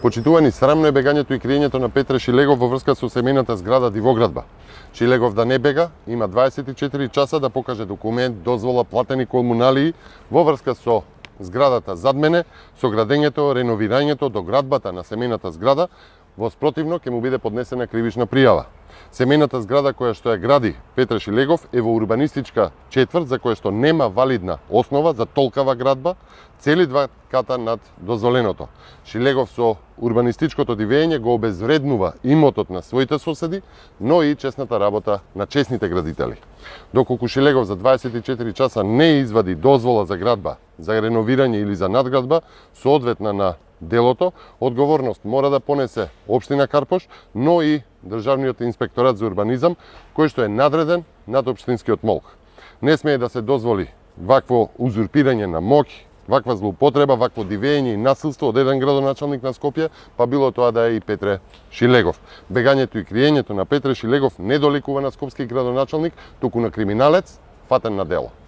Почитувани, срамно е бегањето и криењето на Петре Шилегов во врска со семејната зграда Дивоградба. Шилегов да не бега, има 24 часа да покаже документ, дозвола, платени комуналии во врска со зградата зад мене, со градењето, реновирањето, доградбата на семејната зграда. Во спротивно ќе му биде поднесена кривична пријава. Семејната зграда која што ја гради Петре Шилегов е во урбанистичка четврт за која што нема валидна основа за толкава градба, цели 2 ката над дозволеното. Шилегов со урбанистичкото дивење го обезвреднува имотот на своите соседи, но и честната работа на честните градители. Доколку Шилегов за 24 часа не извади дозвола за градба, за реновирање или за надградба, соодветна на делото, одговорност мора да понесе Општина Карпош, но и Државниот инспекторат за урбанизам, кој што е надреден над општинскиот молк. Не смее да се дозволи вакво узурпирање на моќ, ваква злоупотреба, вакво дивење и насилство од еден градоначалник на Скопје, па било тоа да е и Петре Шилегов. Бегањето и криењето на Петре Шилегов не доликува на скопски градоначалник, туку на криминалец фатен на дело.